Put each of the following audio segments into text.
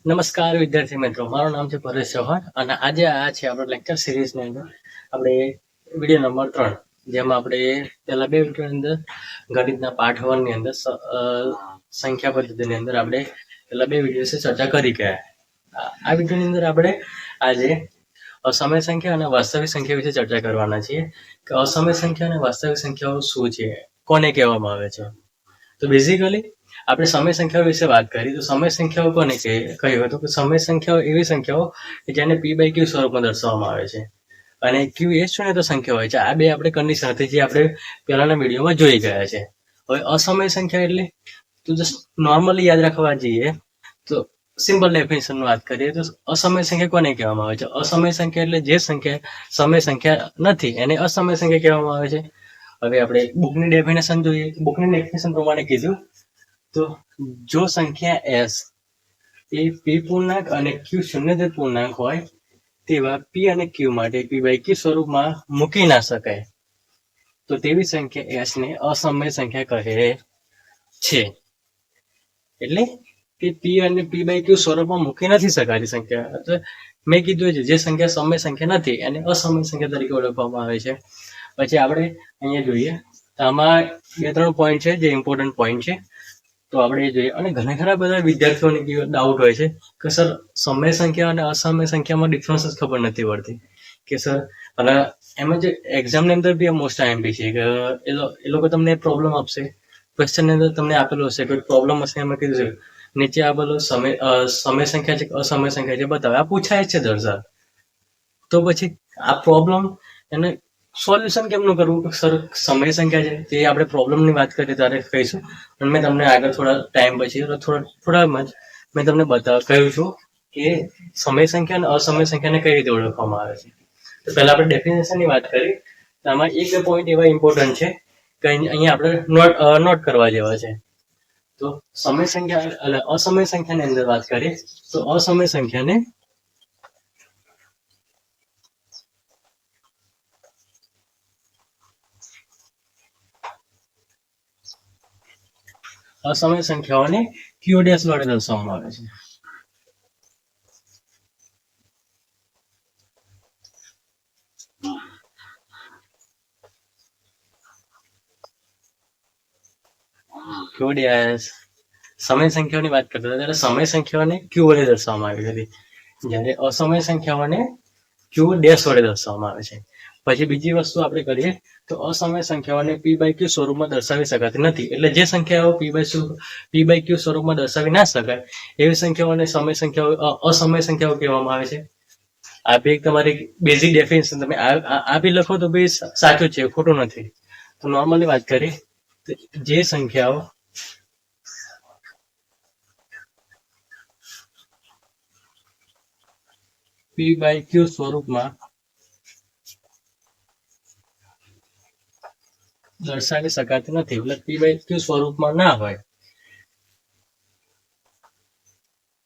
નમસ્કાર વિદ્યાર્થી મિત્રો, મારું નામ છે પરેશ ચૌહાણ અને આજે આ છે આપણો લેક્ચર સિરીઝની અંદર આપણે વિડીયો નંબર 3, જેમાં આપણે પહેલા બે વિડીયોની અંદર ગણિતના પાઠ 1 ની અંદર સંખ્યા પદ્ધતિની અંદર આપણે પહેલા બે વિડીયો વિશે ચર્ચા કરી ગયા. આ વિડીયોની અંદર આપણે આજે અસમય સંખ્યા અને વાસ્તવિક સંખ્યા વિશે ચર્ચા કરવાના છીએ કે અસમય સંખ્યા અને વાસ્તવિક સંખ્યાઓ શું છે, કોને કહેવામાં આવે છે. તો બેઝિકલી આપણે સમય સંખ્યાઓ વિશે વાત કરી. તો સમય સંખ્યાઓ કોને કહ્યું હતું કે સમય સંખ્યાઓ એવી સંખ્યાઓ કે જેને પી બાય ક્યુ સ્વરૂપમાં દર્શાવવામાં આવે છે અને ક્યુ એ શૂન્ય સંખ્યા હોય છે. આ બે આપણે કન્ડિશન હતી જે આપણે પહેલાના વિડીયોમાં જોઈ ગયા છે. હવે અસમય સંખ્યા એટલે તો જસ્ટ નોર્મલી યાદ રાખવા જઈએ તો સિમ્પલ ડેફિનેશન વાત કરીએ તો અસમય સંખ્યા કોને કહેવામાં આવે છે. અસમય સંખ્યા એટલે જે સંખ્યા સમય સંખ્યા નથી એને અસમય સંખ્યા કહેવામાં આવે છે. હવે આપણે બુકની ડેફિનેશન જોઈએ. બુકની ડેફિનેશન પ્રમાણે કીધું તો જો સંખ્યા એસ એ પી પૂર્ણાંક અને ક્યુ શૂન્ય પૂર્ણાંક હોય તેવા પી અને ક્યુ માટે પી બાય ક્યુ સ્વરૂપમાં મૂકી ના શકાય તો તેવી સંખ્યા એસ ને અસમય સંખ્યા કહે છે. એટલે કે પી અને પી બાય ક્યુ સ્વરૂપમાં મૂકી નથી શકાતી સંખ્યા. મેં કીધું છે જે સંખ્યા સમય સંખ્યા નથી એને અસમય સંખ્યા તરીકે ઓળખવામાં આવે છે. પછી આપણે અહીંયા જોઈએ તો આમાં 2-3 પોઈન્ટ છે જે ઇમ્પોર્ટન્ટ પોઈન્ટ છે, તો આપણે એ જોઈએ. અને ઘણા ખરા બધા વિદ્યાર્થીઓને ડાઉટ હોય છે કે સર સમય સંખ્યા અને અસમય સંખ્યામાં ડિફરન્સ જ ખબર નથી પડતી કે સર. અને એમાં જે એક્ઝામની અંદર બી મોસ્ટ આઈએમપી છે કે એ લોકો તમને પ્રોબ્લેમ આપશે, ક્વેશ્ચનની અંદર તમને આપેલું હશે કોઈ પ્રોબ્લેમ હશે, એમાં કીધું છે નીચે આ બધું સમય સંખ્યા છે કે અસમય સંખ્યા છે બતાવે, આ પૂછાય જ છે દર્શાવ. તો પછી આ પ્રોબ્લેમ એને સોલ્યુશન કેમનું કરવું? સર સમય સંખ્યા છે તે આપણે પ્રોબ્લેમની વાત કરીએ ત્યારે કહીશું. અને મેં તમને આગળ થોડા ટાઈમ પછી થોડામાં જ મેં તમને કહ્યું છું કે સમય સંખ્યા અને અસમય સંખ્યાને કઈ રીતે ઓળખવામાં આવે છે. તો પહેલા આપણે ડેફિનેશનની વાત કરી તો આમાં એક બે પોઈન્ટ એવા ઇમ્પોર્ટન્ટ છે કે અહીંયા આપણે નોટ કરવા જેવા છે. તો સમય સંખ્યા અને અસમય સંખ્યાની અંદર વાત કરીએ તો અસમય સંખ્યાને અસમય સંખ્યાઓને ક્યુ ડેશ વડે દર્શાવવામાં આવે છે. ક્યુ ડેશ સમય સંખ્યાઓની વાત કરતા ત્યારે સમય સંખ્યાઓને ક્યુ વડે દર્શાવવામાં આવી હતી, જ્યારે અસમય સંખ્યાઓને ક્યુ ડેશ વડે દર્શાવવામાં આવે છે. પછી બીજી વસ્તુ આપણે કરીએ તો અસમય સંખ્યાઓને પી બાય ક્યુ સ્વરૂપમાં દર્શાવી શકાતી નથી. એટલે જે સંખ્યાઓ પી બાય ક્યુ સ્વરૂપમાં દર્શાવી ના શકાય એવી સંખ્યાઓને અસમય સંખ્યાઓ કહેવામાં આવે છે. આ બી તમારી બેઝિક ડેફિનેશન, તમે આ બી લખો તો બી સાચું છે, ખોટું નથી. તો નોર્મલી વાત કરીએ તો જે સંખ્યાઓ પી બાય ક્યુ સ્વરૂપમાં દર્શાવી શકાતી નથી, એટલે પી બાય ક્યુ સ્વરૂપમાં ના હોય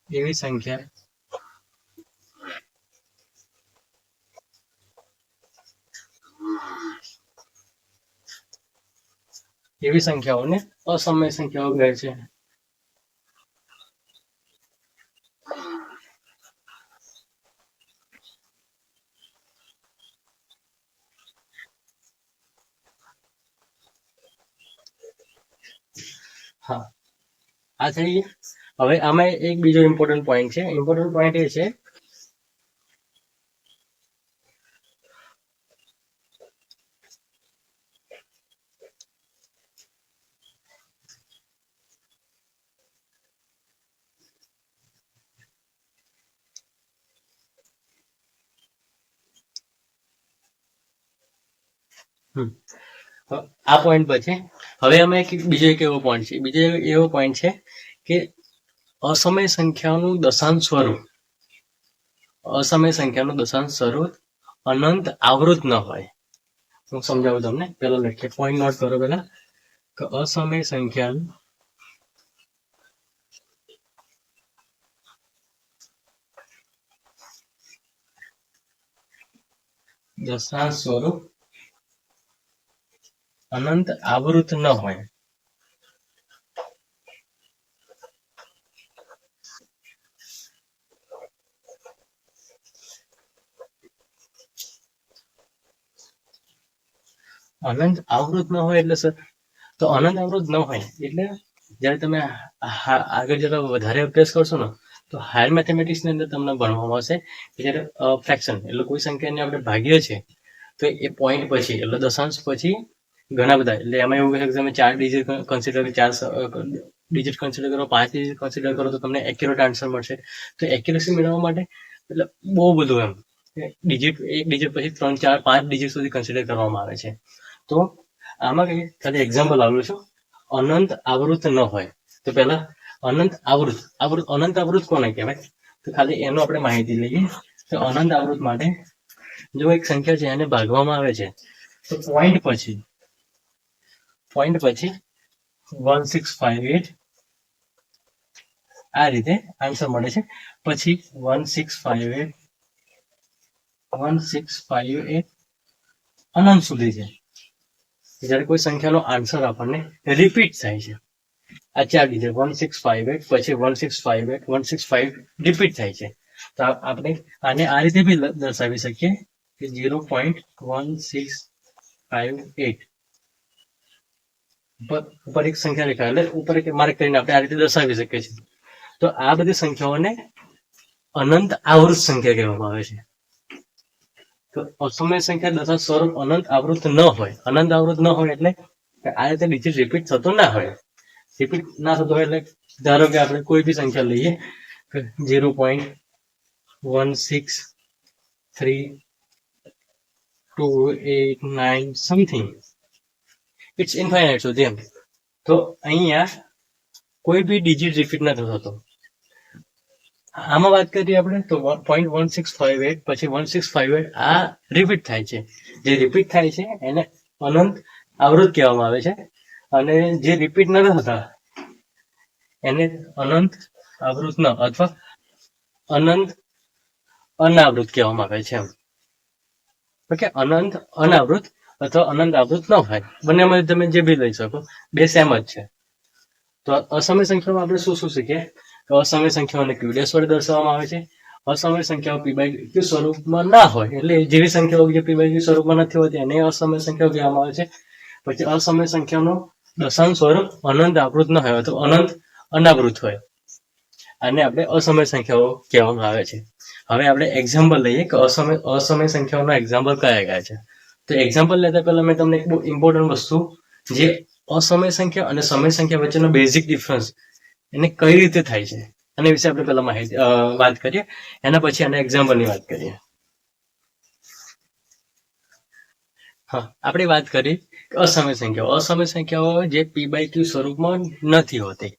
એવી સંખ્યાઓને અસમય સંખ્યાઓ કહે છે. હા, આ થઈ. હવે આમાં એક બીજો ઇમ્પોર્ટન્ટ પોઈન્ટ છે. ઇમ્પોર્ટન્ટ પોઈન્ટ એ છે આ પોઈન્ટ પછી હવે અમે બીજો એક એવો પોઈન્ટ છે કે અસમય સંખ્યાનું દશાંશ સ્વરૂપ અનંત આવૃત ન હોય. હું સમજાવું તમને. પેલો લખીએ, પોઈન્ટ નોટ કરો પેલા કે અસમય સંખ્યાનું દશાંશ સ્વરૂપ અનંત આવૃત ન હોય. અનંત આવૃત ન હોય એટલે સર, તો અનંત આવૃત ન હોય એટલે જ્યારે તમે આગળ જતા વધારે અભ્યાસ કરશો ને તો હાયર મેથેમેટિક્સની અંદર તમને ભણવામાં આવશે કે જ્યારે ફ્રેક્શન એટલે કોઈ સંખ્યાને આપણે ભાગીએ છીએ તો એ પોઈન્ટ પછી એટલે દશાંશ પછી ઘણા બધા એટલે એમાં એવું કહે કે તમે 4 ડિજિટ કન્સિડર 4 ડિજિટ કન્સિડર કરો, 5 ડિજિટ કન્સિડર કરો તો તમને એક્યુરેટ આન્સર મળશે. તો એક્યુરેસી મેળવવા માટે એટલે બહુ બધું એમ ડિજિટ, એક ડિજિટ પછી 3, 4, 5 ડિજિટ સુધી કન્સિડર કરવામાં આવે છે. તો આમાં કઈ ખાલી એક્ઝામ્પલ આવેલું છું, અનંત આવૃત ન હોય તો પહેલા અનંત આવૃત અનંત આવૃત કોને કહેવાય તો ખાલી એનો આપણે માહિતી લઈએ. તો અનંત આવૃત માટે જો એક સંખ્યા છે એને ભાગવામાં આવે છે તો પોઈન્ટ પછી 1658 આ રીતે આન્સર મળે છે. પછી 1658 અનંત સુધી છે. જ્યારે કોઈ સંખ્યાનો આન્સર આપણને રિપીટ થાય છે, આ 4 ડિજિટ 1658 પછી 1658 રિપીટ થાય છે, તો આપણે આને આ રીતે બી દર્શાવી શકીએ કે 0.1658 ઉપર એક સંખ્યા લખાય એટલે ઉપર એક માર્ક કરીને આપણે આ રીતે દર્શાવી શકીએ છીએ. તો આ બધી સંખ્યાઓને અનંત આવૃત સંખ્યા કહેવામાં આવે છે. તો અસમય સંખ્યા તથા સ્વરૂપ અનંત આવૃત ન હોય, અનંત આવૃત ન હોય એટલે આ રીતે ડિજિટ રિપીટ થતો ના હોય. રિપીટ ના થતો હોય એટલે ધારો કે આપણે કોઈ બી સંખ્યા લઈએ 0.163289 સમથિંગ, ઇટ્સ ઇન્ફાઇનાઇટ સુધી એમ. તો અહીંયા કોઈ બી ડિજિટ રિપીટ નથી થતો. આમાં વાત કરીએ આપણે તો 0.1658 પછી 1658 આ રિપીટ થાય છે. જે રિપીટ થાય છે એને અનંત આવૃત કહેવામાં આવે છે, અને જે રિપીટ ન થતા એને અનંત આવૃત ન અથવા અનંત અનાવૃત કહેવામાં આવે છે. ઓકે, અનંત અનાવૃત અથવા અનંત આવૃત ન હોય, બંનેમાં તમે જે બી લઈ શકો, બે સેમ જ છે. તો અસમય સંખ્યામાં આપણે શું શું શીખીએ તો અસમય સંખ્યાઓને ક્યુ ડેશ વડે દર્શાવવામાં આવે છે. અસમય સંખ્યાઓ પી બાય ક્યુ સ્વરૂપમાં ના હોય એટલે જેવી સંખ્યાઓ જે પી બાય ક્યુ સ્વરૂપમાં નથી હોતી એને અસમય સંખ્યાઓ કહેવામાં આવે છે. પછી અસમય સંખ્યાનો દશાંશ સ્વરૂપ અનંત આવૃત ન હોય તો અનંત અનાવૃત હોય, આને આપણે અસમય સંખ્યાઓ કહેવામાં આવે છે. હવે આપણે એક્ઝામ્પલ લઈએ કે અસમય સંખ્યાઓના એક્ઝામ્પલ કયા કયા છે. તો એક્ઝામ્પલ લેતા પહેલા મેં તમને એક બહુ ઇમ્પોર્ટન્ટ વસ્તુ, જે અસમય સંખ્યા અને સમય સંખ્યા વચ્ચેનો બેઝિક ડિફરન્સ એને કઈ રીતે થાય છે એના વિશે આપણે પહેલા માહિતી વાત કરીએ, એના પછી આના એક્ઝામ્પલની વાત કરીએ. હા, આપણે વાત કરી અસમય સંખ્યાઓ જે પી બાય ક્યુ સ્વરૂપમાં નથી હોતી.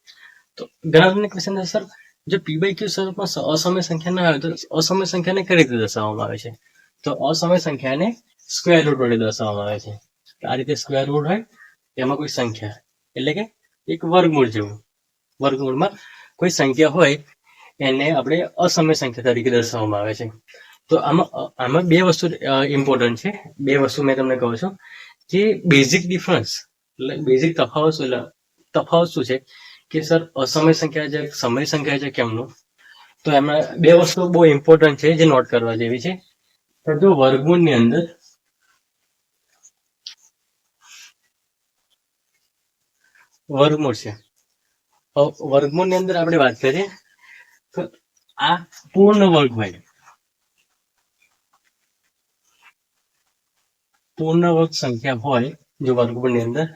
તો ઘણા બધા ક્વેશ્ચન છે સર, જો પી બાય ક્યુ સ્વરૂપમાં અસમય સંખ્યા ના હોય તો અસમય સંખ્યાને કઈ રીતે દર્શાવવામાં આવે છે તો અસમય સંખ્યાને સ્ક્વેર રૂટ વડે દર્શાવવામાં આવે છે. આ રીતે સ્ક્વેર રૂટ હોય તેમાં કોઈ સંખ્યા એટલે કે એક વર્ગમૂળ જેવું, વર્ગમૂળમાં કોઈ સંખ્યા હોય એને આપણે અસમય સંખ્યા તરીકે દર્શાવવામાં આવે છે. તો આમાં બે વસ્તુ ઇમ્પોર્ટન્ટ છે. બે વસ્તુ મેં તમને કહું છું કે બેઝિક ડિફરન્સ એટલે બેઝિક તફાવત શું છે કે સર અસમય સંખ્યા છે સમય સંખ્યા છે કેમનું, તો એમાં બે વસ્તુ બહુ ઇમ્પોર્ટન્ટ છે જે નોટ કરવા જેવી છે. તો જો વર્ગમૂળની અંદર વર્ગમૂળ છે, વર્ગમૂળની અંદર આપણે વાત કરીએ તો આ પૂર્ણ વર્ગ હોય, પૂર્ણ વર્ગ સંખ્યા હોય જો વર્ગમૂળની અંદર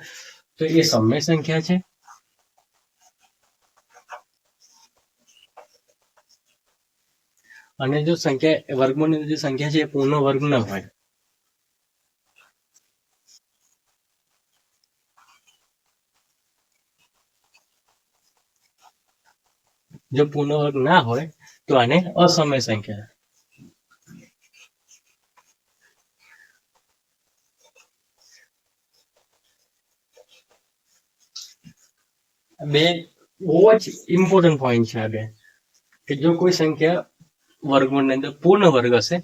તો એ સમય સંખ્યા છે. અને જો સંખ્યા વર્ગમૂળની અંદર જે સંખ્યા છે એ પૂર્ણ વર્ગ ન હોય, જો પૂર્ણ વર્ગ ના હોય તો આને અસમય સંખ્યા. બે બહુ જ ઇમ્પોર્ટન્ટ પોઈન્ટ છે આ બે, કે જો કોઈ સંખ્યા વર્ગમૂળની અંદર પૂર્ણ વર્ગ હશે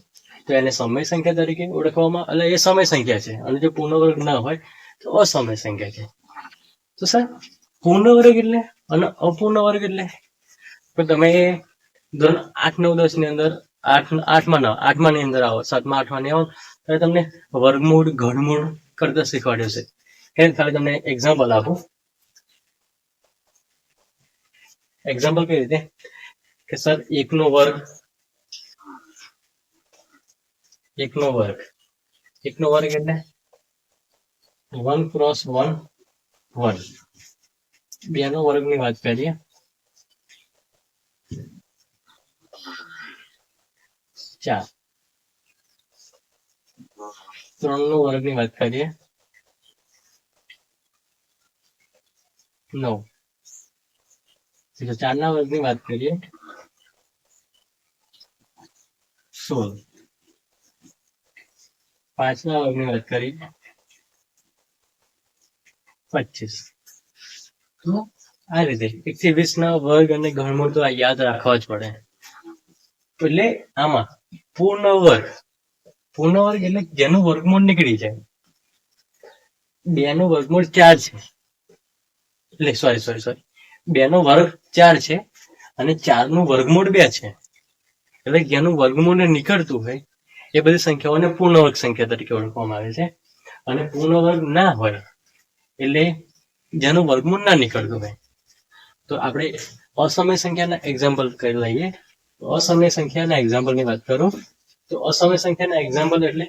તો એને સમય સંખ્યા તરીકે ઓળખવામાં, એટલે એ સમય સંખ્યા છે, અને જો પૂર્ણ વર્ગ ના હોય તો અસમય સંખ્યા છે. તો સર પૂર્ણ વર્ગ એટલે અને અપૂર્ણ વર્ગ એટલે તમે ધોરણ 8, 9, 10 ની અંદર આઠમા ની અંદર આવો, 7મા 8મા ની આવો ત્યારે તમને વર્ગમૂળ, ઘનમૂળ કરતા શીખવાડ્યું છે. કે ખાલી તમને એક્ઝામ્પલ આપું. એક્ઝામ્પલ કઈ રીતે કે સર એકનો વર્ગ એટલે 1 ક્રોસ 1 1. બેનો વર્ગની વાત કરીએ 4. 3નો વર્ગની વાત કરીએ 9. 4ના વર્ગની વાત કરીએ 16. 5ના વર્ગની વાત કરીએ 25. તો આ રીતે 1 થી 20ના વર્ગ અને ઘનમૂળ તો યાદ રાખવા જ પડે. એટલે આમાં પૂર્ણ વર્ગ એટલે જેનું વર્ગમૂળ નીકળી જાય. 2 નો વર્ગમૂળ 4 છે, એટલે સોરી 2 નો વર્ગ 4 છે અને 4 નું વર્ગમૂળ 2 છે. એટલે જેનું વર્ગમૂળ નીકળતું હોય એ બધી સંખ્યાઓને પૂર્ણ વર્ગ સંખ્યા તરીકે ઓળખવામાં આવે છે. અને પૂર્ણ વર્ગ ના હોય એટલે જેનું વર્ગમૂળ ના નીકળતું હોય. તો આપણે અસમય સંખ્યાના એક્ઝામ્પલ કરી લઈએ. અસમય સંખ્યાના એક્ઝામ્પલની વાત કરું તો અસમય સંખ્યાના એક્ઝામ્પલ એટલે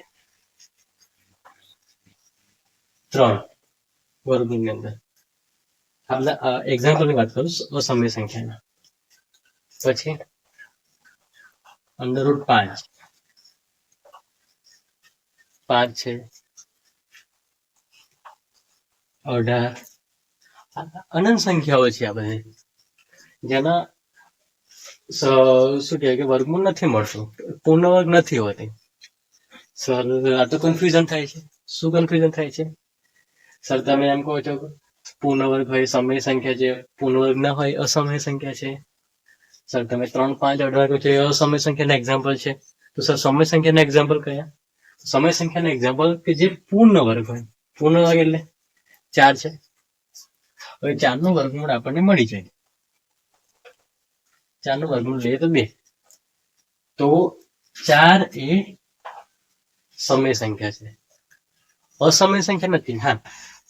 3 વર્ગની અંદર આપણે એક્ઝામ્પલની વાત કરું અસમય સંખ્યાના. પછી √5 છે, 18 અનંત સંખ્યાઓ છે આ બધી જેના શું કહેવાય કે વર્ગમૂળ નથી મળતું, પૂર્ણ વર્ગ નથી હોતી. સર આ તો કન્ફ્યુઝન થાય છે. શું કન્ફ્યુઝન થાય છે સર? તમે એમ કહો છો પૂર્ણ વર્ગ હોય સમય સંખ્યા છે, પૂર્ણ વર્ગ ના હોય અસમય સંખ્યા છે. સર તમે 3, 5, 18 કહો છો એ અસમય સંખ્યાના એક્ઝામ્પલ છે. તો સર સમય સંખ્યાના એક્ઝામ્પલ કયા? સમય સંખ્યાના એક્ઝામ્પલ કે જે પૂર્ણ વર્ગ હોય. પૂર્ણ વર્ગ એટલે 4 છે. હવે 4 નું વર્ગમૂળ આપણને મળી જાય. 4 નું વર્ગમૂળ લઈએ તો 2. તો 4 એ સમય સંખ્યા છે, અસમય સંખ્યા નથી. હા,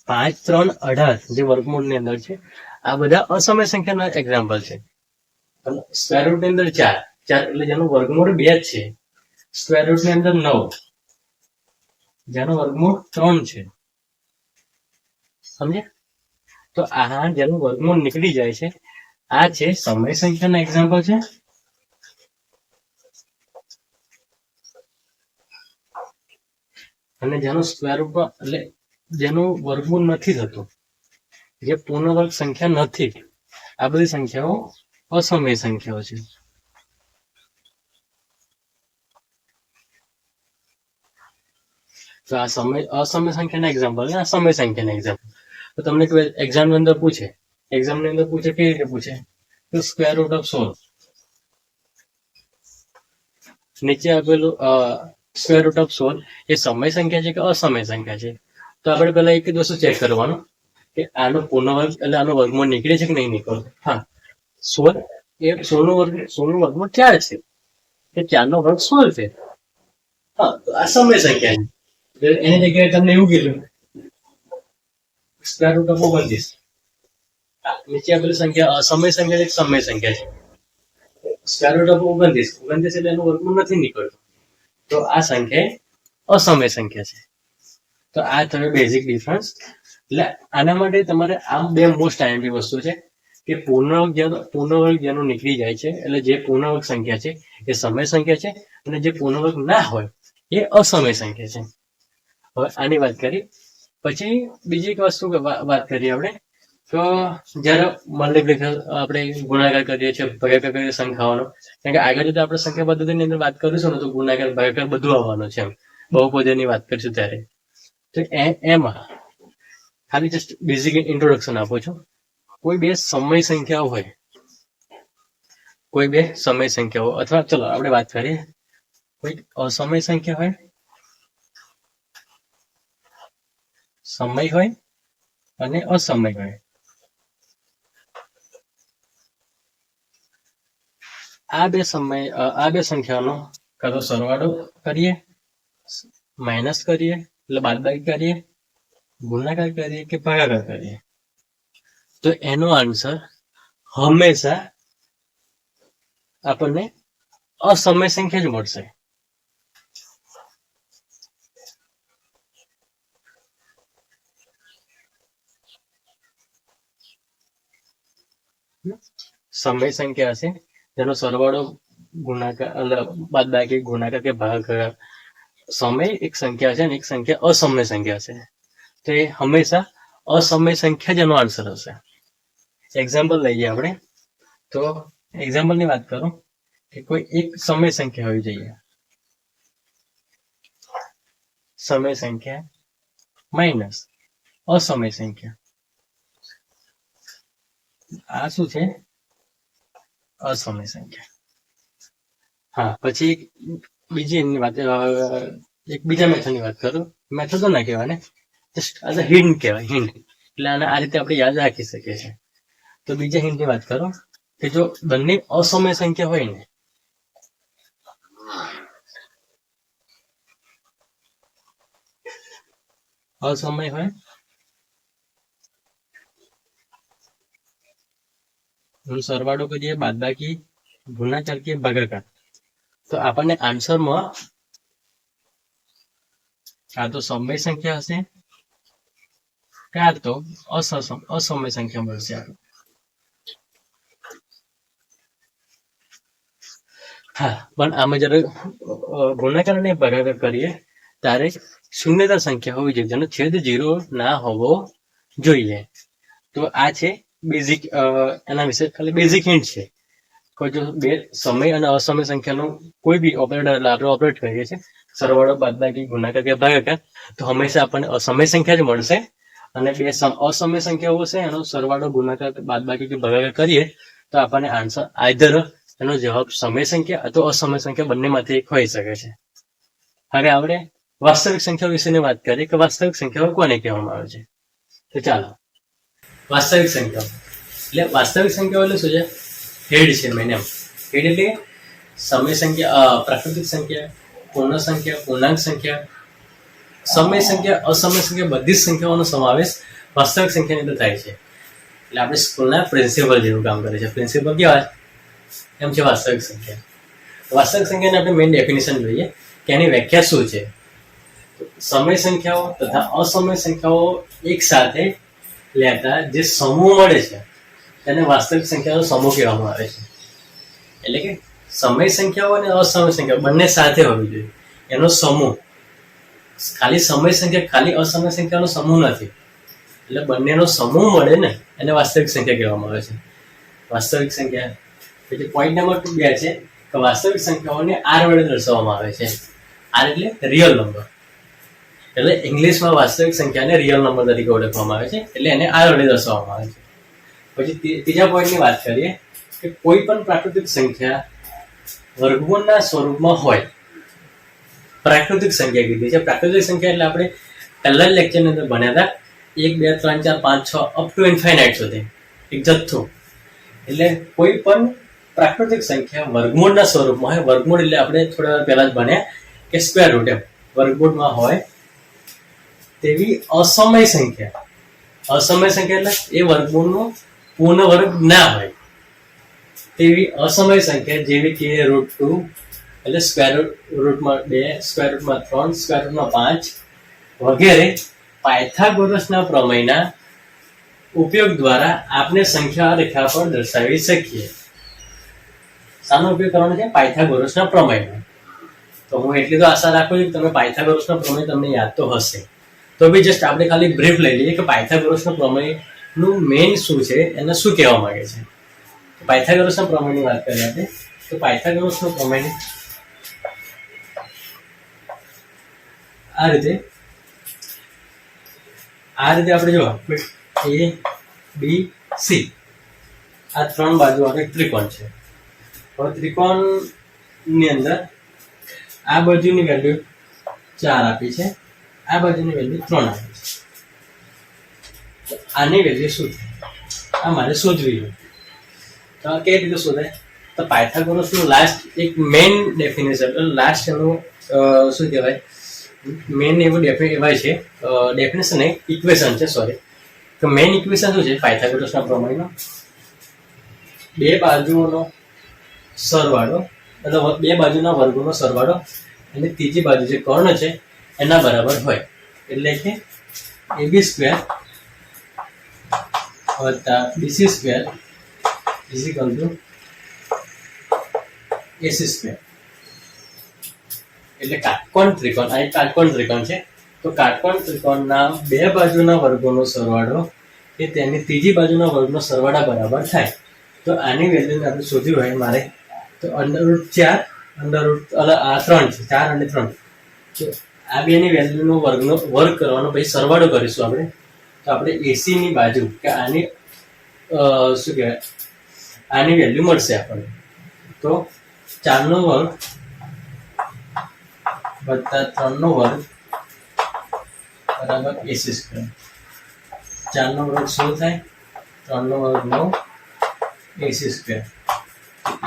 5, 3, 18 જે વર્ગમૂળની અંદર છે આ બધા અસમય સંખ્યાના એક્ઝામ્પલ છે. સ્ક્વેર રૂટ ની અંદર 4 એટલે જેનું વર્ગમૂળ 2 છે. સ્ક્વેર રૂટ ની અંદર 9 જેનું વર્ગમૂળ 3 છે. સમજે? તો આ જેનું વર્ગમૂળ નીકળી જાય છે આ છે સમય સંખ્યાના એક્ઝામ્પલ છે. અને જેનું સ્ક્વેર રૂટ એટલે જેનું વર્ગમૂળ નથી થતું, જે પૂર્ણ વર્ગ સંખ્યા નથી, આ બધી સંખ્યાઓ અસમય સંખ્યાઓ છે. તો આ અસમય સંખ્યાના એક્ઝામ્પલ ને આ સમય સંખ્યાના એક્ઝામ્પલ. તો તમને એક્ઝામની અંદર પૂછે કેવી રીતે પૂછે તો સ્ક્વેર રૂટ ઓફ 16 નીચે આપેલું સ્ક્વેર રૂટ ઓફ 16 એ સમય સંખ્યા છે કે અસમય સંખ્યા છે? તો આપણે પહેલા એક જ વસ્તુ ચેક કરવાનું કે આનો પૂર્ણ વર્ગ એટલે આનો વર્ગમૂળ નીકળે છે કે નહીં નીકળતો. હા, 16 એ 16 નું વર્ગમૂળ 4 છે, કે 4 નો વર્ગ 16 છે. હા, તો આ સમય સંખ્યા છે. એની જગ્યાએ તમને એવું કીધું સ્ક્વેર રૂટ ઓફ 29. નીચે આપેલી સંખ્યા અસમય સંખ્યા છે, સમય સંખ્યા છે. સ્ક્વેર રૂટ ઓફ 29 એટલે એનું વર્ગમૂળ નથી નીકળતું, તો આ સંખ્યા અસમય સંખ્યા છે. તો આ થયો બેઝિક ડિફરન્સ. એટલે આના માટે તમારે આ બે મોસ્ટ આઈએમપી વસ્તુ છે કે પૂર્ણ વર્ગ જેનું નીકળી જાય છે એટલે જે પૂર્ણ વર્ગ સંખ્યા છે એ સમય સંખ્યા છે, અને જે પૂર્ણ વર્ગ ના હોય એ અસમય સંખ્યા છે. હવે આની વાત કરી પછી બીજી એક વસ્તુ વાત કરીએ આપણે તો જ્યારે મલ્ટીપ્લિકેશન આપણે ગુણાકાર કરીએ છીએ, ભાગાકાર કરીએ સંખ્યાઓનો, કારણ કે આગળ જતા આપણે સંખ્યા પદ્ધતિની અંદર વાત કરીશું ને તો ગુણાકાર ભાગાકાર બધું આવવાનું છે. બહુપદીની વાત કરીશું ત્યારે તો એમાં ખાલી જસ્ટ બેઝિક ઇન્ટ્રોડક્શન આપું છું. કોઈ બે સમય સંખ્યાઓ અથવા ચલો આપણે વાત કરીએ કોઈ અસમય સંખ્યા હોય, સમય હોય અને અસમય હોય. આ બે સંખ્યાનો કાં તો સરવાળો કરીએ, માઇનસ કરીએ એટલે બાદબાકી કરીએ, ગુણાકાર કરીએ કે ભાગાકાર કરીએ, તો એનો આન્સર હંમેશા આપણને અસમય સંખ્યા જ મળશે. સમય સંખ્યા હશે જેનો સરવાળો ગુણાકાર બાદબાકી ગુણાકાર કે ભાગાકાર, સમય એક સંખ્યા છે અને એક સંખ્યા અસમય સંખ્યા છે, તો એ હંમેશા અસમય સંખ્યા જ એનો આન્સર હશે. એક્ઝામ્પલ લઈએ આપણે, તો એક્ઝામ્પલની વાત કરું કે કોઈ એક સમય સંખ્યા હોવી જોઈએ, સમય સંખ્યા માઇનસ અસમય સંખ્યા, આ શું છે? અસમય સંખ્યા. હા, પછી બીજી એની વાત, એક બીજા મેથડની વાત કરું. મેથડ તો ના કહેવાય ને, જસ્ટ આઝ અ હિન્ટ કહેવાય, હિન્ટ. એટલે આને આ રીતે આપણે યાદ રાખી શકીએ છીએ. તો બીજા હિન્ટની વાત કરો કે જો બંને અસમય સંખ્યા હોય ને, અસમય હોય, સરવાળો કરીએ, બાદબાકી, ગુણાકાર કે ભાગાકાર, તો આપણને આન્સરમાં આ તો સમય સંખ્યા હશે, કાં તો અસમય સંખ્યા મળશે. હા, પણ આમાં જયારે ગુણાકાર અને ભાગાકાર કરીએ ત્યારે શૂન્યતા સંખ્યા હોવી જોઈએ, જેનો છેદ 0 ના હોવો જોઈએ. તો આ છે બેઝિક, એના વિશે ખાલી બેઝિક હિન્ટ છે. કોઈ જો બે સમય અને અસમય સંખ્યાનો કોઈ બી ઓપરેટર આપણે ઓપરેટ કરીએ છીએ, સરવાળો, બાદબાકી, ગુણાકાર કે ભાગાકાર, તો હંમેશા આપણને અસમય સંખ્યા જ મળશે. અને બે અસમય સંખ્યાઓ છે એનો સરવાળો, ગુણાકાર, બાદબાકી કે ભાગાકાર કરીએ તો આપણને આન્સર આઈધર એનો જવાબ સમય સંખ્યા અથવા અસમય સંખ્યા બંનેમાંથી એક હોઈ શકે છે. હવે આપણે વાસ્તવિક સંખ્યાઓ વિશેની વાત કરીએ કે વાસ્તવિક સંખ્યાઓ કોને કહેવામાં આવે છે. તો ચાલો, વાસ્તવિક સંખ્યાઓ એટલે વાસ્તવિક સંખ્યાઓ એટલે શું છે? હેડ છે મેન, એમ. હેડ એટલે સમય સંખ્યા, પ્રાકૃતિક સંખ્યા, પૂર્ણ સંખ્યા, પૂર્ણાંક સંખ્યા, સમય સંખ્યા, અસમય સંખ્યા, બધી જ સંખ્યાઓનો સમાવેશ વાસ્તવિક સંખ્યાની અંદર થાય છે. એટલે આપણે સ્કૂલના પ્રિન્સિપલ જેવું કામ કરે છે. પ્રિન્સિપલ કેવા એમ છે વાસ્તવિક સંખ્યા. વાસ્તવિક સંખ્યાની આપણે મેઇન ડેફિનેશન જોઈએ કે એની વ્યાખ્યા શું છે. સમય સંખ્યાઓ તથા અસમય સંખ્યાઓ એક સાથે લેતા જે સમૂહ મળે છે તેને વાસ્તવિક સંખ્યાનો સમૂહ કહેવામાં આવે છે. એટલે કે સમય સંખ્યાઓ અને અસમય સંખ્યાઓ બંને સાથે હોવી જોઈએ, એનો સમૂહ. ખાલી સમય સંખ્યા, ખાલી અસમય સંખ્યાનો સમૂહ નથી. એટલે બંનેનો સમૂહ મળે ને એને વાસ્તવિક સંખ્યા કહેવામાં આવે છે. વાસ્તવિક સંખ્યા પછી પોઈન્ટ નંબર 2 છે કે વાસ્તવિક સંખ્યાઓને આર વડે દર્શાવવામાં આવે છે. આર એટલે રિયલ નંબર. એટલે ઇંગ્લિશમાં વાસ્તવિક સંખ્યાને રિયલ નંબર તરીકે ઓળખવામાં આવે છે, એટલે એને આર વડે દર્શાવવામાં આવે છે. પછી ત્રીજા પોઈન્ટની વાત કરીએ કે કોઈ પણ પ્રાકૃતિક સંખ્યા વર્ગમૂળના સ્વરૂપમાં હોય. પ્રાકૃતિક સંખ્યા કીધી છે. પ્રાકૃતિક સંખ્યા એટલે આપણે પહેલા લેક્ચરની અંદર ભણ્યા હતા 1 2 3 4 5 6 અપ ટુ ઇન્ફાઇનાઇટ સુધી એક જથ્થો. એટલે કોઈ પણ પ્રાકૃતિક સંખ્યા વર્ગમૂળના સ્વરૂપમાં હોય. વર્ગમૂળ એટલે આપણે થોડા વાર પહેલા જ ભણ્યા કે સ્ક્વેર રૂટ, એમ વર્ગમૂળમાં હોય તેવી અસમય સંખ્યા. અસમય સંખ્યા એટલે એ વર્ગમૂળનો પૂર્ણ વર્ગ ના હોય તેવી અસમય સંખ્યા, જેવી કે √2 એટલે સ્ક્વેર રૂટમાં 2, સ્ક્વેર રૂટમાં 3, સ્ક્વેર રૂટમાં 5 વગેરે પાયથાગોરસના પ્રમેયના ઉપયોગ દ્વારા આપણે સંખ્યા રેખા પર દર્શાવી શકીએ. શાનો ઉપયોગ કરવાનો છે? પાયથાગોરસના પ્રમેયનો. તો હું એટલી તો આશા રાખું છું કે તમે પાયથાગોરસનો પ્રમેય તમને યાદ તો હશે. તો બી જસ્ટ આપણે ખાલી બ્રીફ લઈ લઈએ કે પાયથાગોરસનો પ્રમેયનું મેઇન શું છે, એને શું કહેવા માંગે છે. પાયથાગોરસના પ્રમેયની વાત કરીએ આપણે, તો પાયથાગોરસનો પ્રમેય આ રીતે આપણે જો A B C આ ત્રણ બાજુ આપણે ત્રિકોણ છે. હવે ત્રિકોણની અંદર આ બાજુની વેલ્યુ 4 આપી છે, આ બાજુની વેલ્યુ 3 આપી છે. આની વેલ્યુ શું છે આ મારે શોધવી છે. તો કઈ રીતે શોધાય? તો પાયથાગોરસનું લાસ્ટ એક મેઇન ડેફિનેશન, લાસ્ટ એનું શું કહેવાય મેઇન એવું એવાય છે, ડેફિનેશન નહીં, ઇક્વેશન છે, સોરી. તો મેઇન ઇક્વેશન શું છે પાયથાગોરસના પ્રમેયનો? બે બાજુઓનો સરવાળો, મતલબ બે બાજુના વર્ગોનો સરવાળો અને ત્રીજી બાજુ જે કર્ણ છે એના બરાબર હોય. એટલે કે AB સ્ક્વેર વત્તા BC square is equal to AC square. એટલે કાટકોણ ત્રિકોણ, આ એક કાટકોણ ત્રિકોણ છે. તો કાટકોણ ત્રિકોણના બે બાજુના વર્ગોનો સરવાળો એ તેની ત્રીજી બાજુના વર્ગનો સરવાળા બરાબર થાય. તો આની વેલ્યુને આપણે શોધ્યું હોય મારે, તો √4 આ 3 છે, 4 અને 3. તો આ બેની વેલ્યુનો વર્ગ કરવાનો, પછી સરવાળો કરીશું આપણે. તો આપણે AC ની બાજુ કે આની શું કહેવાય, આની વેલ્યુ મળશે આપણને. તો 4 નો વર્ગ વત્તા 3 નો વર્ગ બરાબર AC સ્ક્વેર. 4 નો વર્ગ 16 થાય, 3 નો વર્ગ 9, AC સ્ક્વેર.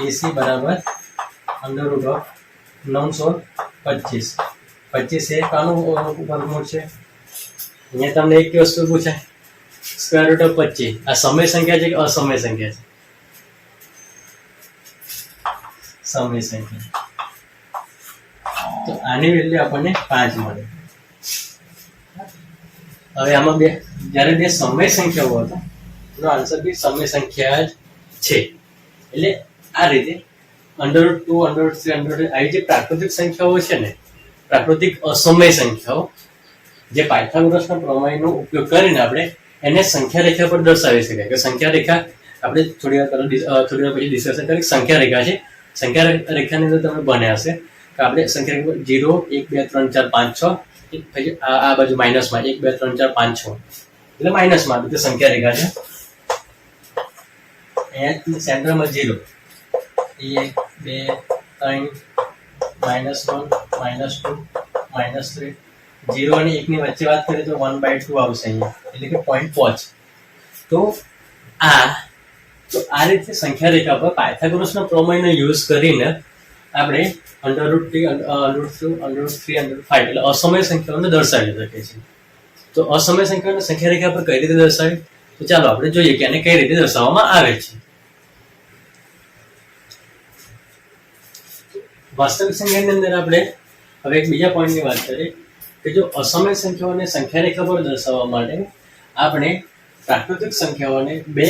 AC બરાબર √9 16 25. 25 એ કાનું વર્ગમૂળ છે? અહીંયા તમને એક વસ્તુ પૂછાય, સ્ક્વેર રૂટ ઓફ 25 આ સમય સંખ્યા છે કે અસમય સંખ્યા છે? સમય સંખ્યા. તો આની વેલ્યુ આપણને 5 મળે. હવે આમાં જ્યારે બે સમય સંખ્યાઓ હતા એનો આન્સર બી સમય સંખ્યા જ છે. એટલે આ રીતે √2 √3 આવી જે પ્રાકૃતિક સંખ્યાઓ છે ને, પ્રાકૃતિક અસમય સંખ્યાઓ, જે પાયથાગોરસના પ્રમેયનો ઉપયોગ કરીને આપણે એને સંખ્યા રેખા પર દર્શાવી શકાય. કે સંખ્યા રેખા આપણે થોડી વાર પછી ડિસ્કશન કરીએ. સંખ્યા રેખા છે, સંખ્યા રેખાની અંદર તમે બન્યા હશે કે આપણે સંખ્યા રેખા 0 1 2 3 4 5 6, પછી આ બાજુ માઇનસમાં 1 2 3 4 5 6, એટલે માઇનસમાં આ રીતે સંખ્યા રેખા છે. અહીંયા સેન્ટરમાં 0 1 2 3 -1 -2 -3, 0 અને 1 ની વચ્ચે વાત કરીએ તો 1/2 આવશે અહીંયા, એટલે કે 0.5. તો આ રીતે સંખ્યા રેખા પર પાયથાગોરસના પ્રમેયનો યુઝ કરીને આપણે √3 √5 એટલે અસમય સંખ્યાઓને દર્શાવી શકીએ છીએ. તો અસમય સંખ્યાઓને સંખ્યા રેખા પર કઈ રીતે દર્શાવી, તો ચાલો આપણે જોઈએ કે આને કઈ રીતે દર્શાવવામાં આવે છે. વાસ્તવિક સંખ્યાની અંદર આપણે હવે એક બીજા પોઈન્ટની વાત કરીએ કે જો અસમય સંખ્યાઓને સંખ્યા રેખા પર દર્શાવવા માટે આપણે પ્રાકૃતિક સંખ્યાઓને બે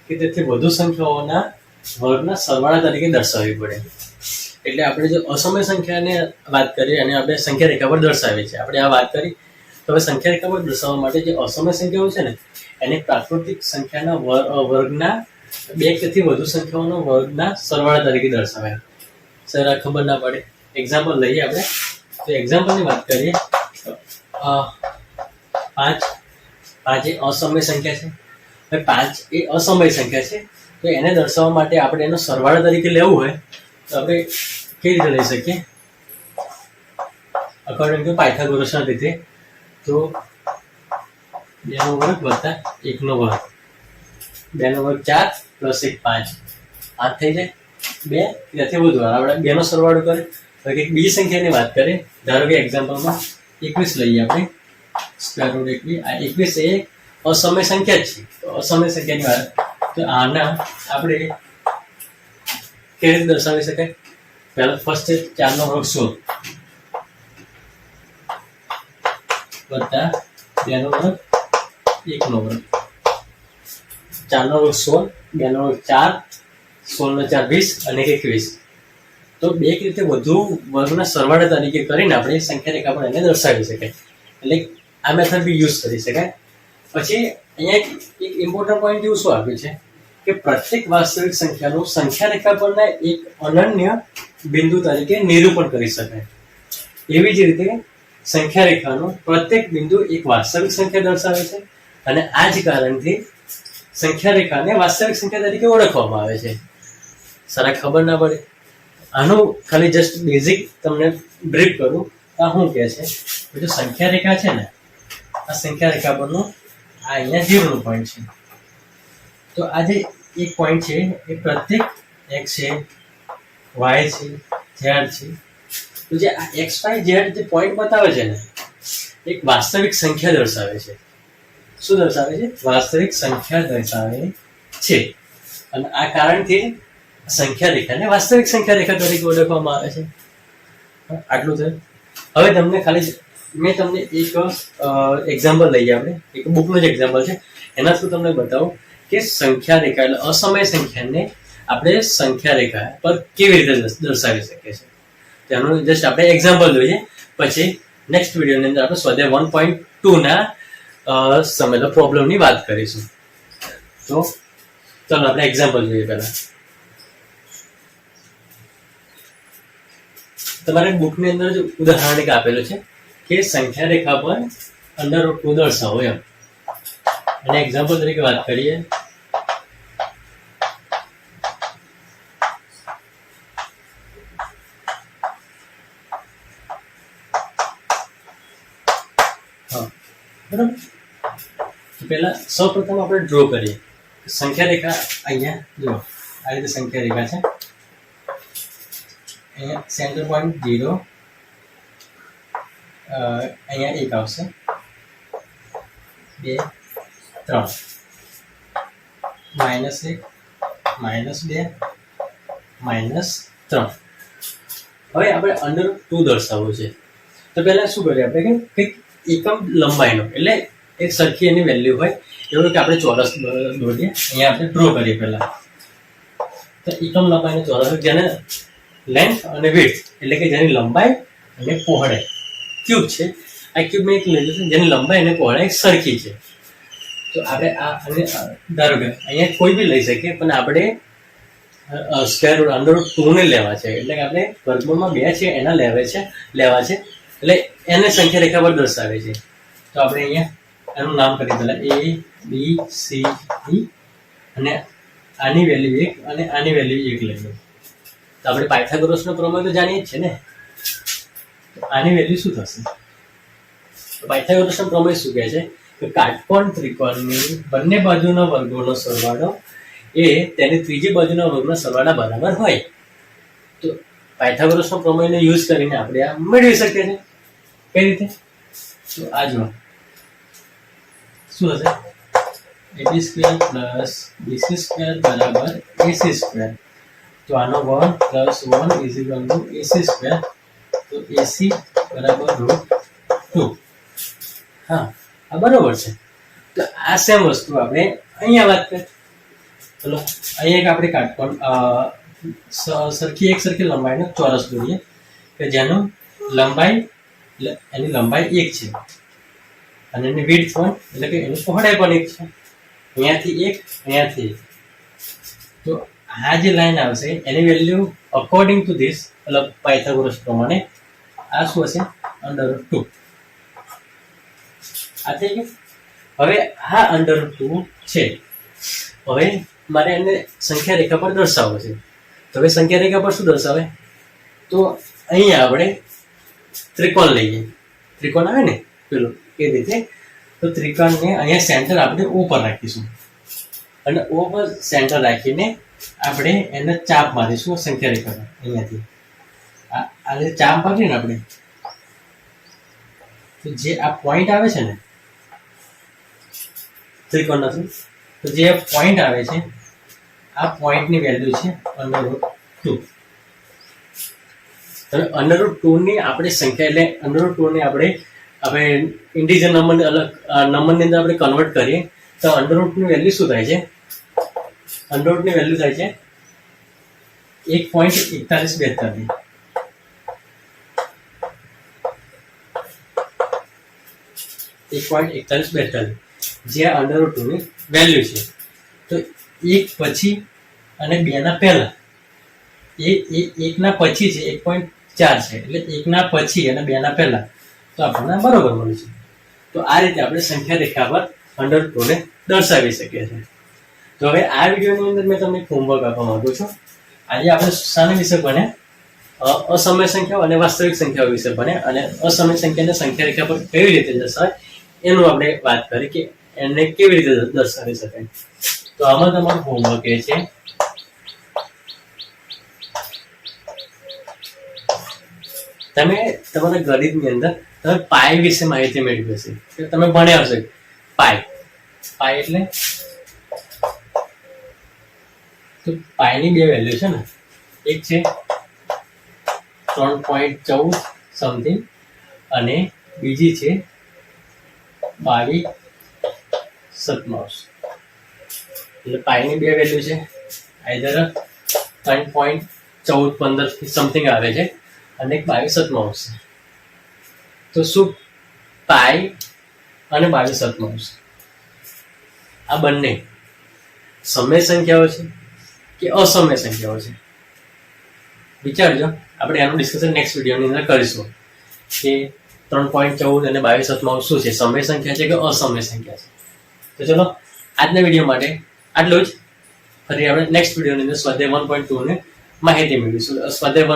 કે તેથી વધુ સંખ્યાઓના વર્ગના સરવાળા તરીકે દર્શાવવી પડે. એટલે આપણે જો અસમય સંખ્યાને વાત કરીએ અને આપણે સંખ્યા રેખા પર દર્શાવીએ છીએ, આપણે આ વાત કરી. તો હવે સંખ્યા રેખા પર દર્શાવવા માટે જે અસમય સંખ્યાઓ છે ને એને પ્રાકૃતિક સંખ્યાના વર્ગના બે કે તેથી વધુ સંખ્યાઓના વર્ગના સરવાળા તરીકે દર્શાવાય. સર આ ખબર ના પડે, એક્ઝામ્પલ લઈએ આપણે. તો એક્ઝામ્પલની વાત કરીએ, 5 એ અસમય સંખ્યા છે. હવે 5 એ અસમય સંખ્યા છે, તો એને દર્શાવવા માટે આપણે એનો સરવાળા તરીકે લેવું હોય તો આપણે કેવી રીતે લઈ શકીએ? અકોર્ડિંગ ટુ પાયથાગોરસના રીતે. તો 2 નો વર્ગ વત્તા 1 નો વર્ગ, 2 નો વર્ગ 4 પ્લસ 1 5, આ થઈ જાય 2 ત્યાંથી વધુ. આપણે 2 નો સરવાળો કરીએ. હવે એક બીજી સંખ્યાની વાત કરીએ, ધારો કે એક્ઝામ્પલમાં 21 લઈએ આપણે, સ્ક્વેર રૂટ 21. આ 21 એ અસમય સંખ્યા જ છે. તો અસમય સંખ્યાની વાત, તો આના આપણે કેવી રીતે દર્શાવી શકાય? પહેલા ફર્સ્ટ છે 4 નો વર્ગ 16 વત્તા 2 નો વર્ગ 1 નો વર્ગ. 4 નો વર્ગ 16, 2 નો વર્ગ 4, 16 નો 4 20 અને 21. તો બે કે રીતે વધુ વર્ગના સરવાળા તરીકે કરીને આપણે સંખ્યા રેખા પર એને દર્શાવી શકાય. એટલે આ મેથડ બી યુઝ કરી શકાય. પછી અહીંયા એક ઇમ્પોર્ટન્ટ પોઈન્ટ એવું શું આપ્યું છે કે પ્રત્યેક વાસ્તવિક સંખ્યાનું સંખ્યા રેખા પરના એક અનન્ય બિંદુ તરીકે નિરૂપણ કરી શકાય. એવી જ રીતે સંખ્યા રેખાનું પ્રત્યેક બિંદુ એક વાસ્તવિક સંખ્યા દર્શાવે છે અને આ જ કારણથી સંખ્યા રેખાને વાસ્તવિક સંખ્યા તરીકે ઓળખવામાં આવે છે. સારા ખબર ના પડે, આનું ખાલી જસ્ટ બેઝિક તમને બ્રીફ કરું. આ શું કહે છે, જો સંખ્યા રેખા છે ને, આ સંખ્યા રેખા પરનું આ અહીંયા 0 નું પોઈન્ટ છે. તો આ જે એક પોઈન્ટ છે એ પ્રત્યેક x છે, y છે, z છે. તો જે આ x y z જે પોઈન્ટ બતાવે છે ને, એક વાસ્તવિક સંખ્યા દર્શાવે છે. શું દર્શાવે છે? વાસ્તવિક સંખ્યા દર્શાવે છે. અને આ કારણથી સંખ્યા રેખાને વાસ્તવિક સંખ્યા રેખા તરીકે ઓળખવામાં આવે છે. આટલું થયું. હવે તમને ખાલી મેં તમને એક એક્ઝામ્પલ લઈએ, આપણે એક બુકનું જ એક્ઝામ્પલ છે, એના થ્રુ તમને બતાવું કે સંખ્યા રેખા એટલે અસમય સંખ્યાને આપણે સંખ્યા રેખા પર કેવી રીતે દર્શાવી શકીએ છીએ. તેનું જસ્ટ આપણે એક્ઝામ્પલ જોઈએ, પછી નેક્સ્ટ વિડીયોની અંદર આપણે સ્વાધ્યાય 1.2 ના સમયેલો પ્રોબ્લેમની વાત કરીશું. તો ચાલો આપણે એક્ઝામ્પલ જોઈએ. પહેલા તમારે બુકની અંદર જ ઉદાહરણ એક આપેલું છે કે સંખ્યા રેખા પર √2 દર્શાવો એમ. અને એક્ઝામ્પલ તરીકે વાત કરીએ બરાબર. પહેલા સૌપ્રથમ આપણે ડ્રો કરીએ સંખ્યા રેખા. અહીંયા જુઓ, આ રીતે સંખ્યા રેખા છે. અહીંયા સેન્ટર પોઈન્ટ 0, અહીંયા 1 આવશે, 2, 3, -1, -2, -3. હવે આપણે √2 દર્શાવવું છે. તો પહેલા શું કરીએ આપણે કે કંઈક એકમ લંબાઈનો, એટલે એક સરખી એની વેલ્યુ હોય એવું કે આપણે ચોરસ દોરીએ. અહીંયા આપણે ડ્રો કરીએ પહેલા. તો એકમ લંબાઈનો ચોરસ જેને લેન્થ અને વિડ્થ એટલે કે જેની લંબાઈ અને પહોળાઈ ક્યુબ છે. આ ક્યુબ મેં એક લીધું છે જેની લંબાઈ અને પહોળાઈ સરખી છે. તો આપણે આ ધારો કે અહીંયા કોઈ બી લઈ શકીએ, પણ આપણે સ્ક્વેર રૂટ √2 ને લેવા છે. એટલે કે આપણે વર્ગમૂળમાં 2 છે એના લેવા છે. એટલે એને સંખ્યા રેખા પર દર્શાવે છે. તો આપણે અહીંયા એનું નામ કરીએ પહેલા ABCD, અને આની વેલ્યુ 1 અને આની વેલ્યુ 1 લઈએ. તો આપણે પાયથાગોરસનો પ્રમેય તો જાણીએ જ છે ને. તો આની વેલ્યુ શું થશે? તો પાયથાગોરસનો પ્રમેય શું કહે છે કે કાટકોણ ત્રિકોણની બંને બાજુના વર્ગોનો સરવાળો એ તેની ત્રીજી બાજુના વર્ગના સરવાળા બરાબર હોય. તો પાયથાગોરસનો પ્રમેયનો યુઝ કરીને આપણે આ મેળવી શકીએ છીએ. કઈ રીતે? તો આ જુઓ શું હશે? AB² + BC² = AC². તો આનો 1 + 1 = AC². તો AC √2. હા, આ બરોબર છે. તો આ સેમ વસ્તુ આપણે અહીંયા વાત કરીએ. ચલો અહીંયા એક આપણે કાટકોણ સરખી લંબાઈનો ચોરસ દોરીએ કે જેનું એની લંબાઈ 1 છે અને એની વિડ્થ 1 એટલે કે એની પહોળાઈ પણ 1 છે. અહીંયાથી 1, અહીંયાથી 1. તો આ જે લાઈન આવશે એની વેલ્યુ અકોર્ડિંગ ટુ ધીસ, મતલબ પાયથાગોરસ પ્રમાણે આ શું હશે? √2. આ થઈ ગયું. હવે આ √2 છે. હવે મારે એને સંખ્યા રેખા પર દર્શાવવો છે. તો હવે સંખ્યા રેખા પર શું દર્શાવે? તો અહીંયા આપણે ત્રિકોણ લઈએ. ત્રિકોણ આવે ને પેલું એ રીતે. તો ત્રિકોણને અહીંયા સેન્ટર આપણે O પર રાખીશું, અને O પર સેન્ટર રાખીને આપણે એને ચાપ મારીશું સંખ્યા રેખા પર. અહીંયાથી આ રીતે ચાપ મારીએ ને આપણે, તો જે આ પોઈન્ટ આવે છે ને ત્રિકોણના થ્રુ, તો જે પોઈન્ટ આવે છે આ પોઈન્ટની વેલ્યુ છે √2. હવે √2 ની આપણે સંખ્યા, એટલે √2 ને આપણે ઇન્ટીજર નંબરની નંબરની અંદર આપણે કન્વર્ટ કરીએ તો √2 ની વેલ્યુ શું થાય છે? √2 ની વેલ્યુ થાય છે 1.4142. જે √2 ની વેલ્યુ છે. તો 1 પછી અને 2 ના પહેલા, એક ના પછી છે 1.4 છે, એટલે 1 ના પછી અને 2 ના પહેલા, તો આપણને બરોબર મળે છે. તો આ રીતે આપણે સંખ્યા રેખા પર √2 ને દર્શાવી શકીએ છીએ. તો હવે આ વિડીયોની અંદર મેં તમને હોમવર્ક આપવા માંગુ છું. આજે આપણે શાના વિશે ભણે? અસમય સંખ્યાઓ અને વાસ્તવિક સંખ્યાઓ વિશે ભણે, અને અસમય સંખ્યાને સંખ્યા રેખા પર કેવી રીતે દર્શાવે એનું આપણે વાત કરી કે એને કેવી રીતે દર્શાવી શકાય. તો આમાં તમારું હોમવર્ક એ છે તમે તમારા ગણિતની અંદર તમે પાય વિશે માહિતી મેળવી હશે. તમે ભણ્યા હશે પાય. પાય એટલે તો પાયની બે વેલ્યુ છે ને, એક છે 3.14 સમથિંગ અને બીજી છે 22/7. એટલે પાયની બે વેલ્યુ છે, આઈધર 3.1415 સમથિંગ આવે છે અને 22/7 છે. તો શું પાય અને 22/7 આ બંને સમય સંખ્યાઓ છે કે અસમય સંખ્યાઓ છે? વિચારજો. આપણે આનું ડિસ્કશન નેક્સ્ટ વિડીયોની અંદર કરીશું કે 3.14 અને 22/7 શું છે, સમય સંખ્યા છે કે અસમય સંખ્યા છે. તો ચલો આજના વિડીયો માટે આટલું જ. ફરી આપણે નેક્સ્ટ વિડીયોની અંદર સ્વાધ્યાય 1.2 ને માહિતી મેળવીશું. સ્વાધ્યાય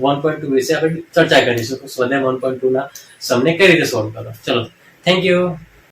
1.2 વિશે આપણે ચર્ચા કરીશું. સ્વાધ્યાય 1.2 ના સમને કઈ રીતે સોલ્વ કરો. ચલો, થેન્ક યુ.